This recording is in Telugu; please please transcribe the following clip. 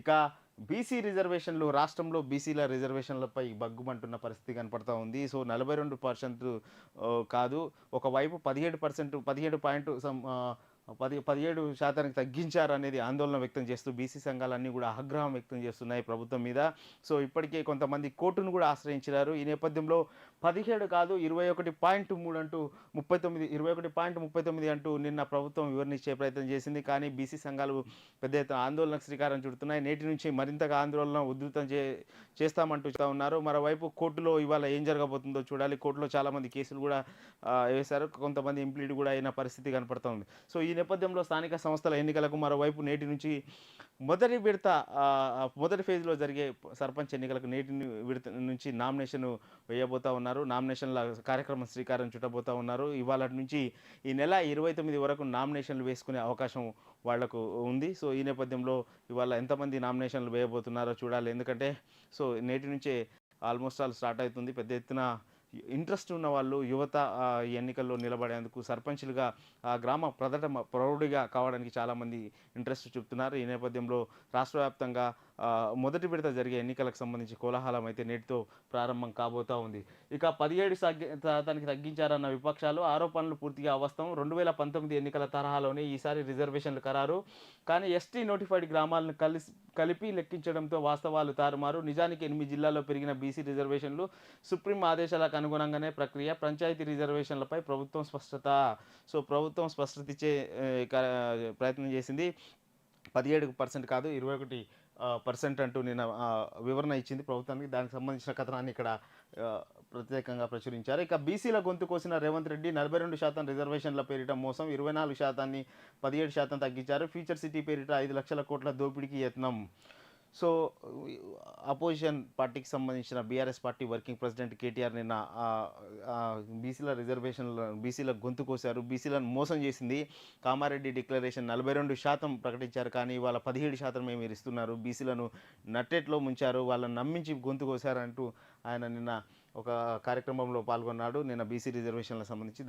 ఇక బీసీ రిజర్వేషన్లు రాష్ట్రంలో బీసీల రిజర్వేషన్లపై బగ్గుమంటున్న పరిస్థితి కనపడతా ఉంది. సో, 42% కాదు. ఒకవైపు 17% 17 పాయింట్ 17% తగ్గించారనేది ఆందోళన వ్యక్తం చేస్తూ బీసీ సంఘాలన్నీ కూడా ఆగ్రహం వ్యక్తం చేస్తున్నాయి ప్రభుత్వం మీద. సో, ఇప్పటికే కొంతమంది కోర్టును కూడా ఆశ్రయించారు. ఈ నేపథ్యంలో 17 కాదు 21.3 అంటూ 39 21.39 అంటూ నిన్న ప్రభుత్వం వివరణ ఇచ్చే ప్రయత్నం చేసింది. కానీ బీసీ సంఘాలు పెద్ద ఎత్తున ఆందోళనకు శ్రీకారం చుడుతున్నాయి. నేటి నుంచి మరింతగా ఆందోళన ఉధృతం చేస్తామంటూ చెప్తా ఉన్నారు. మరోవైపు కోర్టులో ఇవాళ ఏం జరగబోతుందో చూడాలి. కోర్టులో చాలామంది కేసులు కూడా వేశారు. కొంతమంది ఇంప్లీడ్ కూడా అయిన పరిస్థితి కనపడుతోంది. సో, ఈ నేపథ్యంలో స్థానిక సంస్థల ఎన్నికలకు మరోవైపు నేటి నుంచి మొదటి విడత మొదటి ఫేజ్‌లో జరిగే సర్పంచ్ ఎన్నికలకు నేటి విడత నుంచి నామినేషన్ వేయబోతా ఉన్నారు. నామినేషన్‌ల కార్యక్రమం శ్రీకారం చుట్టబోతా ఉన్నారు. ఇవాళటి నుంచి ఈ నెల 29 వరకు నామినేషన్‌లు వేసుకునే అవకాశం వాళ్లకు ఉంది. సో, ఈ నేపథ్యంలో ఇవాళ ఎంతమంది నామినేషన్‌లు వేయబోతున్నారో చూడాలి. ఎందుకంటే సో, నేటి నుంచే ఆల్మోస్ట్ ఆల్ స్టార్ట్ అవుతుంది. పెద్ద ఎత్తున ఇంట్రెస్ట్ ఉన్న వాళ్ళు యువత ఈ ఎన్నికల్లో నిలబడేందుకు సర్పంచులుగా గ్రామ ప్రౌఢిగా కావడానికి చాలామంది ఇంట్రెస్ట్ చూపుతున్నారు. ఈ నేపథ్యంలో రాష్ట్ర వ్యాప్తంగా మొదటి విడత జరిగే ఎన్నికలకు సంబంధించి కోలాహలం అయితే నేటితో ప్రారంభం కాబోతా ఉంది. ఇక 17% తగ్గించారన్న విపక్షాలు ఆరోపణలు పూర్తిగా అవాస్తవం. 2019 ఎన్నికల తరహాలోనే ఈసారి రిజర్వేషన్లు ఖరారు. కానీ ఎస్టీ నోటిఫైడ్ గ్రామాలను కలిపి లెక్కించడంతో వాస్తవాలు తారుమారు. నిజానికి 8 జిల్లాల్లో పెరిగిన బీసీ రిజర్వేషన్లు సుప్రీం ఆదేశాలకు అనుగుణంగానే ప్రక్రియ. పంచాయతీ రిజర్వేషన్లపై ప్రభుత్వం స్పష్టత. సో, ప్రభుత్వం స్పష్టత ఇచ్చే ప్రయత్నం చేసింది. 17% కాదు 21% అంటూ నిన్న వివరణ ఇచ్చింది ప్రభుత్వానికి. దానికి సంబంధించిన కథనాన్ని ఇక్కడ ప్రత్యేకంగా ప్రచురించారు. ఇక బీసీల గొంతు కోసిన రేవంత్ రెడ్డి 42% రిజర్వేషన్ల పేరిట మోసం, 24%ని 17% తగ్గించారు. ఫ్యూచర్ సిటీ పేరిట 5 లక్షల కోట్ల దోపిడీకి యత్నం. సో, అపోజిషన్ పార్టీకి సంబంధించిన BRS party working president KTR నిన్న బీసీల రిజర్వేషన్ల బీసీల గొంతు కోశారు. బీసీలను మోసం చేసింది. కామారెడ్డి డిక్లరేషన్ 42% ప్రకటించారు. కానీ ఇవాళ 17% మీరు ఇస్తున్నారు. బీసీలను నట్టేట్లో ముంచారు. వాళ్ళని నమ్మించి గొంతు కోశారంటూ ఆయన నిన్న ఒక కార్యక్రమంలో పాల్గొన్నాడు. నిన్న బీసీ రిజర్వేషన్లకు సంబంధించి